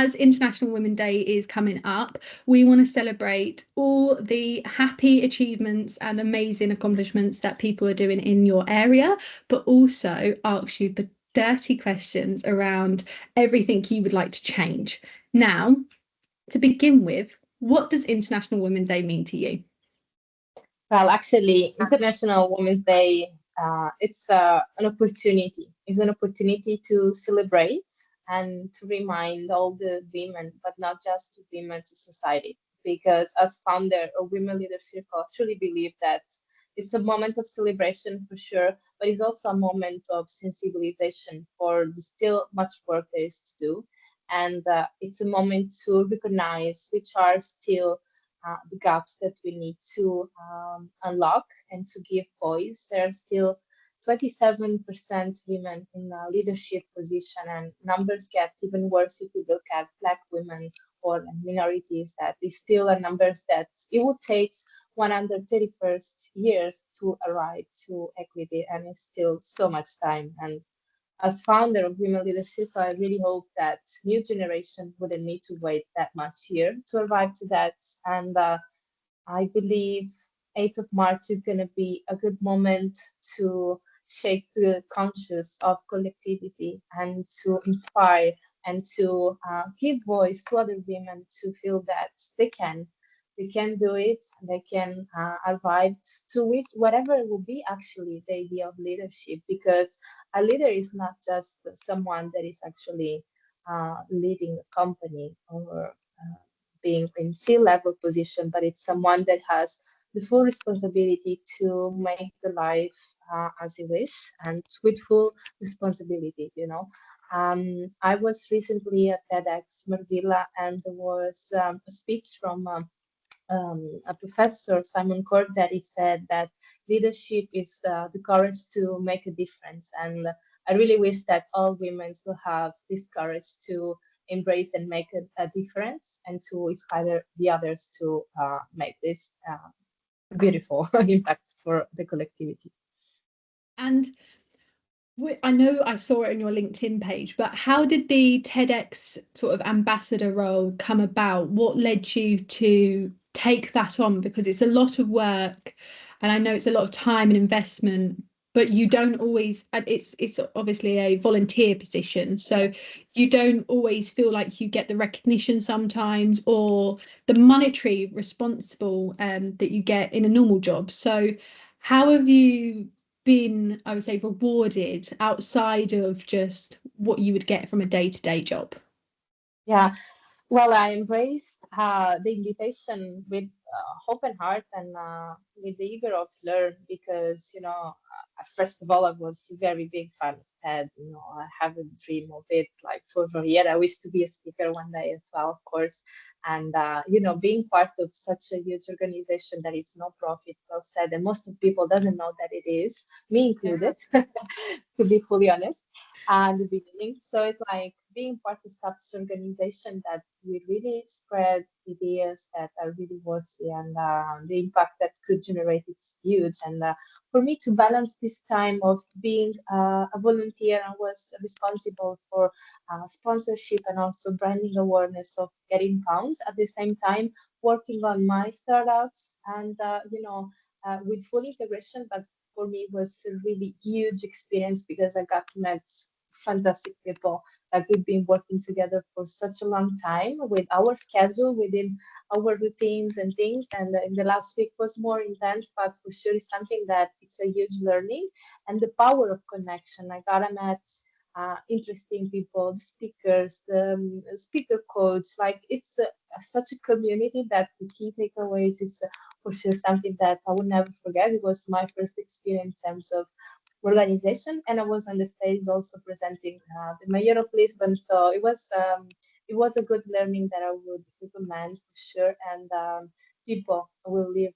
as International Women's Day is coming up, we want to celebrate all the happy achievements and amazing accomplishments that people are doing in your area, but also ask you the dirty questions around everything you would like to change. Now, to begin with, what does International Women's Day mean to you? Well, actually, International Women's Day, it's an opportunity. It's an opportunity to celebrate and to remind all the women, but not just to women, to society. Because as founder of Women Leader Circle, I truly believe that it's a moment of celebration for sure, but it's also a moment of sensibilization for the still much work there is to do. And it's a moment to recognize which are still the gaps that we need to unlock and to give voice. There are still 27% women in a leadership position, and numbers get even worse if we look at Black women or minorities. That is still a numbers that it would take 131st years to arrive to equity, and it's still so much time. And as founder of Women Leadership, I really hope that new generation wouldn't need to wait that much here to arrive to that. And I believe 8th of March is going to be a good moment to shake the conscience of collectivity and to inspire and to give voice to other women to feel that they can do it, they can arrive to it, whatever it will be actually the idea of leadership, because a leader is not just someone that is actually leading a company or being in C-level position, but it's someone that has the full responsibility to make the life as you wish and with full responsibility, you know. I was recently at TEDx Marvilla, and there was a speech from a professor, Simon Court, that he said that leadership is the courage to make a difference. And I really wish that all women will have this courage to embrace and make a difference and to inspire the others to make this beautiful impact for the collectivity. And I know I saw it on your LinkedIn page, but how did the TEDx sort of ambassador role come about? What led you to take that on? Because it's a lot of work, and I know it's a lot of time and investment, but you don't always, and it's obviously a volunteer position, so you don't always feel like you get the recognition sometimes or the monetary responsible that you get in a normal job. So how have you been, I would say, rewarded outside of just what you would get from a day-to-day job? Yeah, well, I embraced the invitation with open heart and with the eager of learn because, you know, first of all, I was a very big fan of TED. You know, I have a dream of it like for a year. I wish to be a speaker one day as well, of course. And, you know, being part of such a huge organization that is no profit, well said, and most of people doesn't know that it is, me included, to be fully honest, at the beginning. So it's like being part of such organization that we really spread ideas that are really worthy, and the impact that could generate is huge. And for me to balance this time of being a volunteer, I was responsible for sponsorship and also branding awareness of getting funds at the same time working on my startups and you know with full integration. But for me it was a really huge experience because I got to meet fantastic people. Like we've been working together for such a long time with our schedule within our routines and things. And in the last week was more intense, but for sure it's something that it's a huge learning and the power of connection. I got to met interesting people, the speakers, the speaker coach. Like it's such a community that the key takeaways is for sure something that I will never forget. It was my first experience in terms of organization, and I was on the stage also presenting the mayor of Lisbon. So it was a good learning that I would recommend for sure, and people will live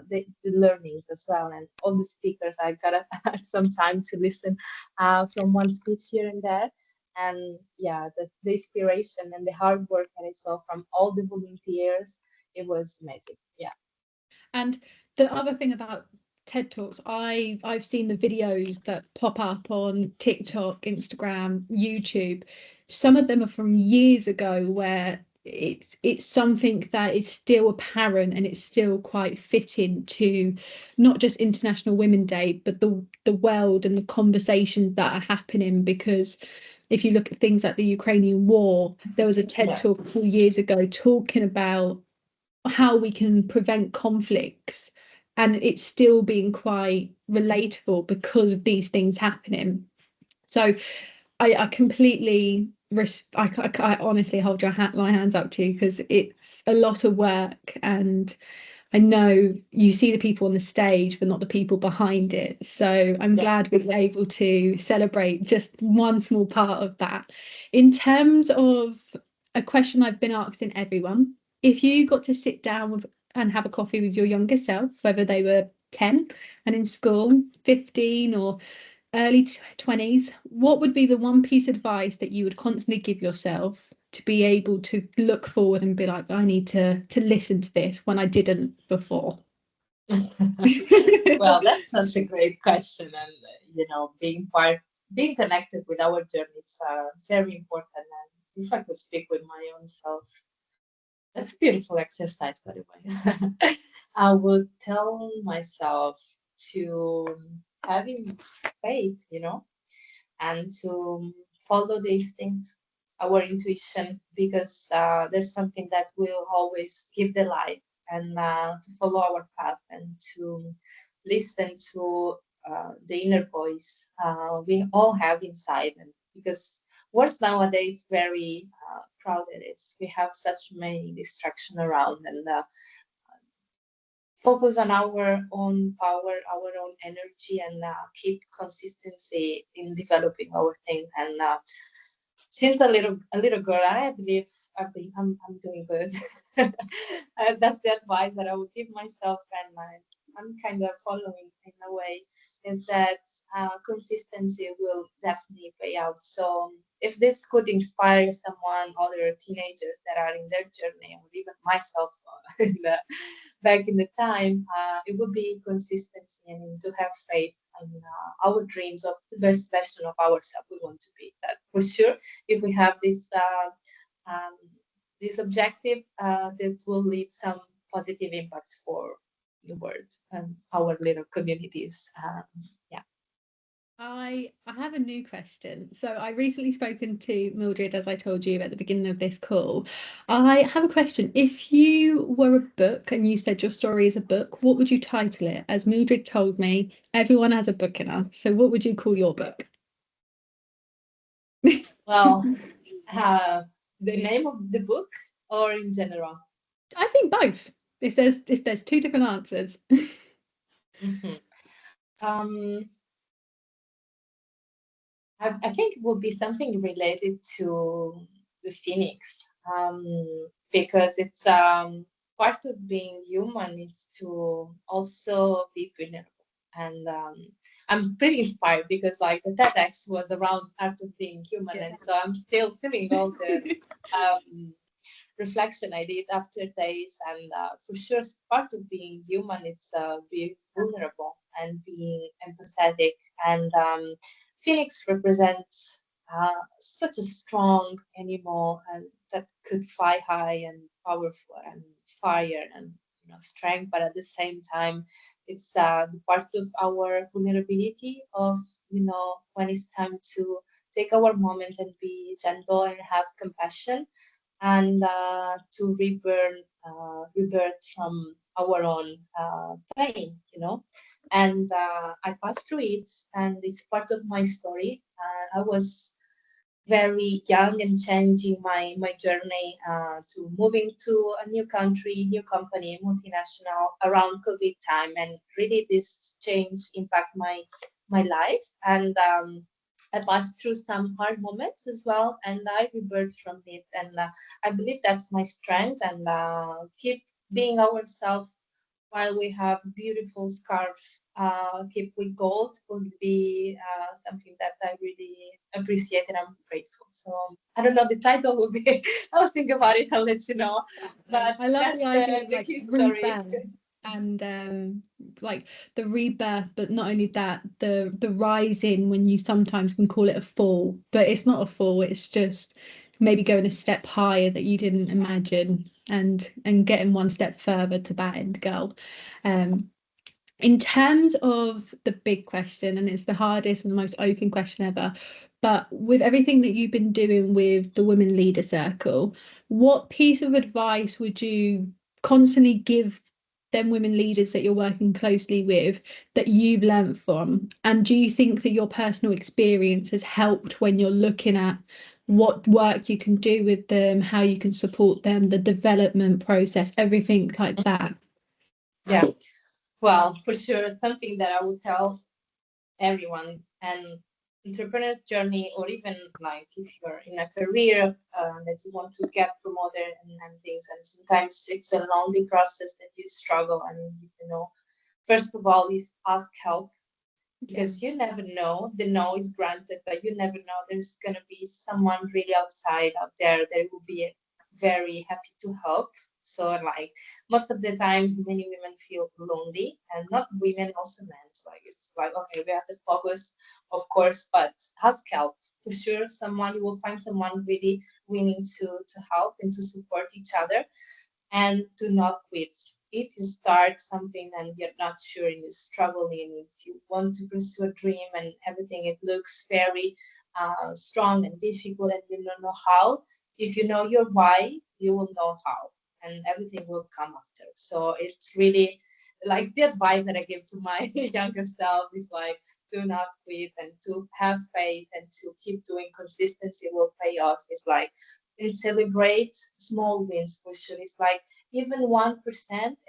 the learnings as well. And all the speakers, I got some time to listen from one speech here and there. And yeah, the inspiration and the hard work that I saw from all the volunteers, it was amazing. Yeah. And the other thing about TED Talks, I've seen the videos that pop up on TikTok, Instagram, YouTube. some of them are from years ago, where it's something that is still apparent and it's still quite fitting to not just International Women's Day, but the world and the conversations that are happening. Because if you look at things like the Ukrainian war, there was a TED talk a few years ago talking about how we can prevent conflicts, and it's still being quite relatable because of these things happening. So I completely I honestly hold my hands up to you, because it's a lot of work, and I know you see the people on the stage, but not the people behind it. So I'm glad we were able to celebrate just one small part of that. In terms of a question I've been asking everyone, if you got to sit down with and have a coffee with your younger self, whether they were 10 and in school, 15 or early 20s, what would be the one piece of advice that you would constantly give yourself to be able to look forward and be like, I need to listen to this when I didn't before? Well, that's such a great question, and being connected with our journey is very important. And if I could speak with my own self, that's a beautiful exercise, by the way. I would tell myself to having faith, and to follow these things, our intuition, because there's something that will always give the life, and to follow our path and to listen to the inner voice we all have inside. And because words nowadays very crowded, we have such many distraction around, and focus on our own power, our own energy, and keep consistency in developing our thing. And since a little girl, I believe I'm doing good. That's the advice that I would give myself, and I'm kind of following in a way, is that consistency will definitely pay out. So if this could inspire someone, other teenagers that are in their journey, or even myself back in the time, it would be consistency and to have faith in our dreams of the best version of ourselves we want to be. That for sure, if we have um, this objective, that will lead some positive impact for the world and our little communities. Yeah. I have a new question. So I recently spoken to Mildred, as I told you at the beginning of this call. I have a question. If you were a book and you said your story is a book, what would you title it? As Mildred told me, everyone has a book in us. So what would you call your book? Well, the name of the book, or in general? I think both. If there's two different answers. Mhm. Um, I think it would be something related to the phoenix, because it's part of being human is to also be vulnerable. And I'm pretty inspired because, like, the TEDx was around art of being human, Yeah. and so I'm still feeling all the um, reflection I did after days. And for sure, part of being human, it's being vulnerable and being empathetic. And Phoenix represents such a strong animal, and that could fly high and powerful and fire and strength, but at the same time, it's the part of our vulnerability of when it's time to take our moment and be gentle and have compassion, and to rebirth from our own pain, And I passed through it, and it's part of my story. I was very young and changing my journey to moving to a new country, new company, multinational around COVID time, and really this change impact my life. And I passed through some hard moments as well, and I rebirthed from it. And I believe that's my strength, and keep being ourselves while we have beautiful scarf keep with gold would be something that I really appreciate, and I'm grateful. So I don't know, the title will be I'll think about it, I'll let you know. But I love that's the idea of the like key story. rebirth. and like the rebirth, but not only that, the rising, when you sometimes can call it a fall, but it's not a fall, it's just maybe going a step higher that you didn't imagine, and getting one step further to that end goal. um in terms of the big question, and it's the hardest and the most open question ever, but with everything that you've been doing with the Women Leader Circle, what piece of advice would you constantly give them women leaders that you're working closely with that you've learned from? And do you think that your personal experience has helped when you're looking at what work you can do with them, how you can support them, the development process, everything like that? Yeah, well, for sure, something that I would tell everyone, and entrepreneur's journey, or even like if you're in a career that you want to get promoted and things, and sometimes it's a lonely process that you struggle, and first of all is ask help, Yeah. because you never know. The no is granted, but you never know. There's going to be someone really outside out there that will be very happy to help. So, like, most of the time, many women feel lonely, and not women, also men. So, like, it's like, okay, we have to focus, of course, but ask help. For sure, someone, you will find someone really willing to help and to support each other, and do not quit. If you start something and you're not sure and you're struggling, if you want to pursue a dream and everything, it looks very strong and difficult and you don't know how, if you know your why, you will know how, and everything will come after. So it's really like the advice that I give to my younger self is like, do not quit and to have faith and to keep doing. Consistency will pay off. It's like, and celebrate small wins for sure. It's like even 1%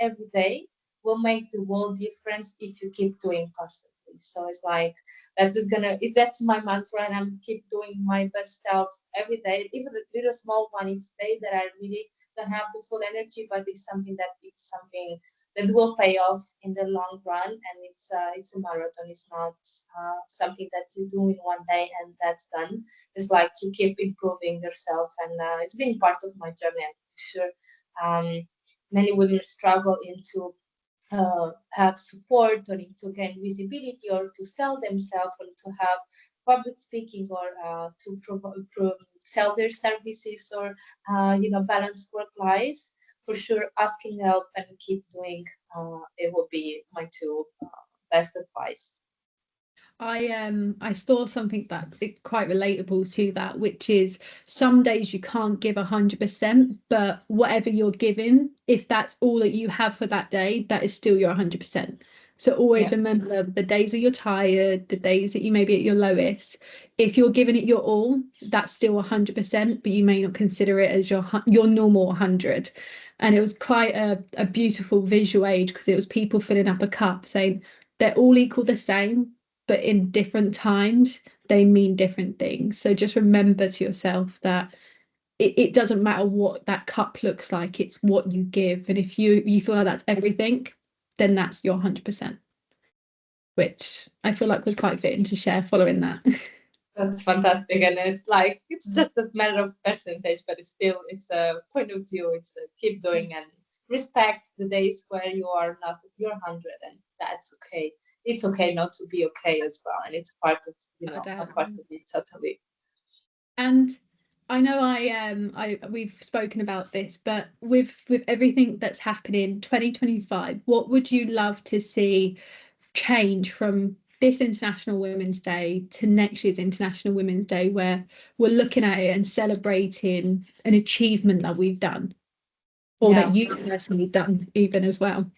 every day will make the world difference if you keep doing constantly. So it's like that's my mantra, and I'm keep doing my best self every day, even a little small one. If day that I really don't have the full energy, but it's something that will pay off in the long run, and it's a marathon. It's not something that you do in one day and that's done. It's like you keep improving yourself, and it's been part of my journey. I'm sure many women struggle into have support, or to gain visibility, or to sell themselves, or to have public speaking, or sell their services, or balance work life. For sure, asking help and keep doing, it will be my two best advice. I saw something that it's quite relatable to that, which is some days you can't give 100%, but whatever you're giving, if that's all that you have for that day, that is still your 100%. So always Yeah. remember the days that you're tired, the days that you may be at your lowest. If you're giving it your all, that's still 100%, but you may not consider it as your normal 100. And it was quite a beautiful visual age, because it was people filling up a cup saying they're all equal the same, but in different times they mean different things. So just remember to yourself that it doesn't matter what that cup looks like, it's what you give. And if you feel like that's everything, then that's your 100%, which I feel like was quite fitting to share following that. That's fantastic, and it's like it's just a matter of percentage, but it's a point of view. It's a keep doing and respect the days where you are not at your 100, and that's okay. It's okay not to be okay as well, and it's part of Without a a doubt. part of it totally. And I know I we've spoken about this, but with everything that's happening 2025, what would you love to see change from this International Women's Day to next year's International Women's Day, where we're looking at it and celebrating an achievement that we've done, or that Yeah. you've personally done even as well?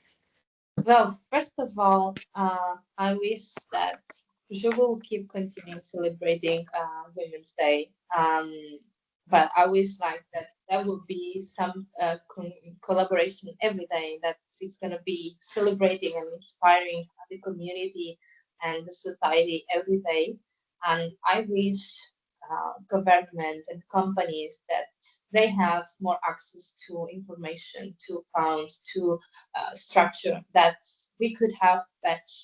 Well, first of all, I wish that for sure we'll keep continuing celebrating Women's Day. But I wish like that will be some collaboration every day, that it's gonna be celebrating and inspiring the community and the society every day. And I wish government and companies that they have more access to information, to funds, to structure, that we could have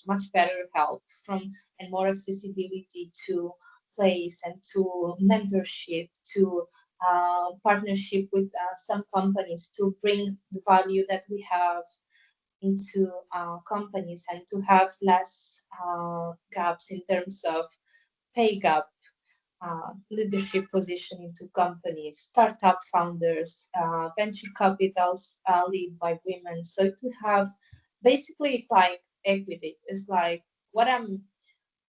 much better help from, and more accessibility to place, and to mentorship, to partnership with some companies to bring the value that we have into companies and to have less gaps in terms of pay gap, leadership position into companies, startup founders, venture capitals lead by women. So to have basically it's like equity. It's like what I'm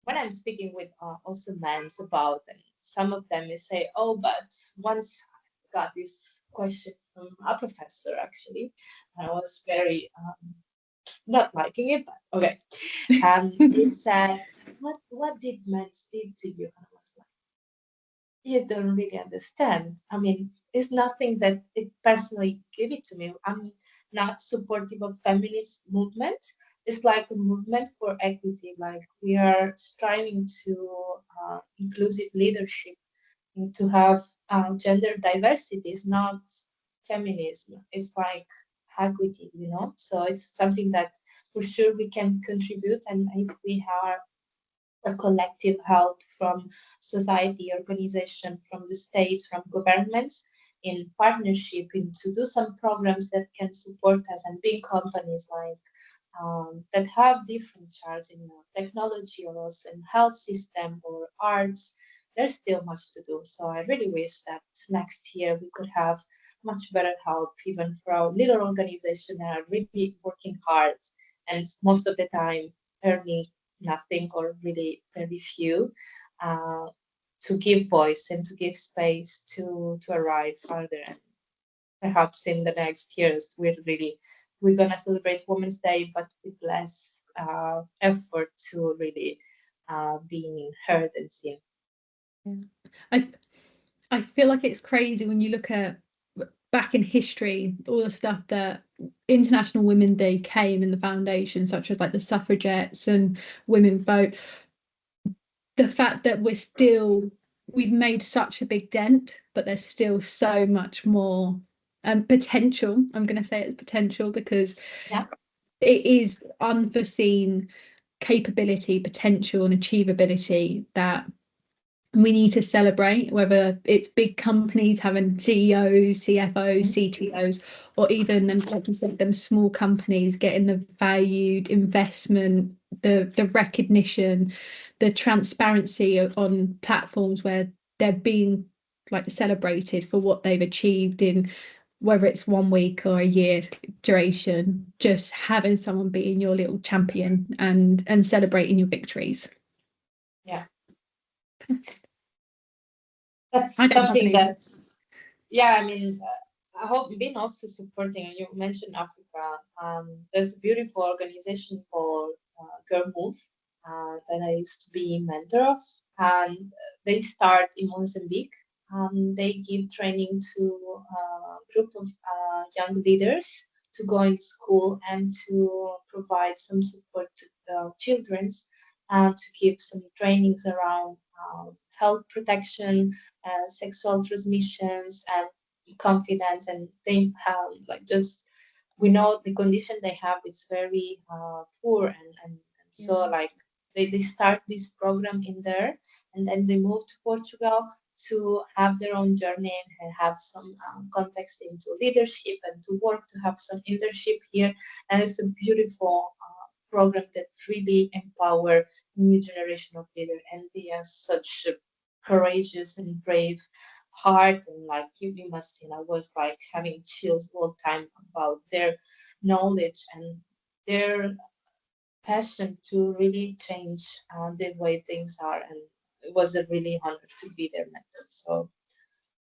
when I'm speaking with also men about, and some of them may say, "Oh, but once I got this question from a professor actually, and I was very not liking it, but okay." And he said, "What did men did to you?" And I was like, "You don't really understand. I mean, it's nothing that it personally gave it to me. I'm not supportive of feminist movement. It's like a movement for equity. Like we are striving to inclusive leadership and to have gender diversity. It's not feminism. It's like equity, you know. So it's something that for sure we can contribute, and if we are a collective help from society, organization, from the states, from governments in partnership in to do some programs that can support us and big companies like that have different charge in technology or also in health system or arts. There's still much to do. So I really wish that next year we could have much better help even for our little organization that are really working hard and most of the time earning nothing or really very few, uh, to give voice and to give space to arrive further. And perhaps in the next years, we're gonna celebrate Women's Day, but with less effort to really being heard and seen. Yeah. I I feel like it's crazy when you look at back in history, all the stuff that International Women's Day came in the foundation, such as like the suffragettes and women vote. The fact that we've made such a big dent, but there's still so much more potential. I'm going to say it's potential because Yeah, it is unforeseen capability, potential, and achievability that we need to celebrate, whether it's big companies having CEOs, CFOs, mhm, CTOs, or even them, like you said, them small companies getting the valued investment, the recognition, the transparency on platforms where they're being like celebrated for what they've achieved in whether it's 1 week or a year duration, just having someone being your little champion and celebrating your victories. yeah, that's I don't have something any. that, yeah, I mean, I hope been also supporting. You mentioned Africa. There's a beautiful organization called Girl Move that I used to be mentor of, and they start in Mozambique. They give training to a group of young leaders to go into school and to provide some support to childrens and to give some trainings around health protection, sexual transmissions, and confidence. And they have like just we know the condition they have is very poor, and so Yeah. like they start this program in there, and then they move to Portugal to have their own journey and have some context into leadership and to work to have some internship here. And it's a beautiful program that really empower new generation of leader, and they are such a courageous and brave heart. And like you must see, I was like having chills all the time about their knowledge and their passion to really change the way things are. And it was a really honor to be their mentor. So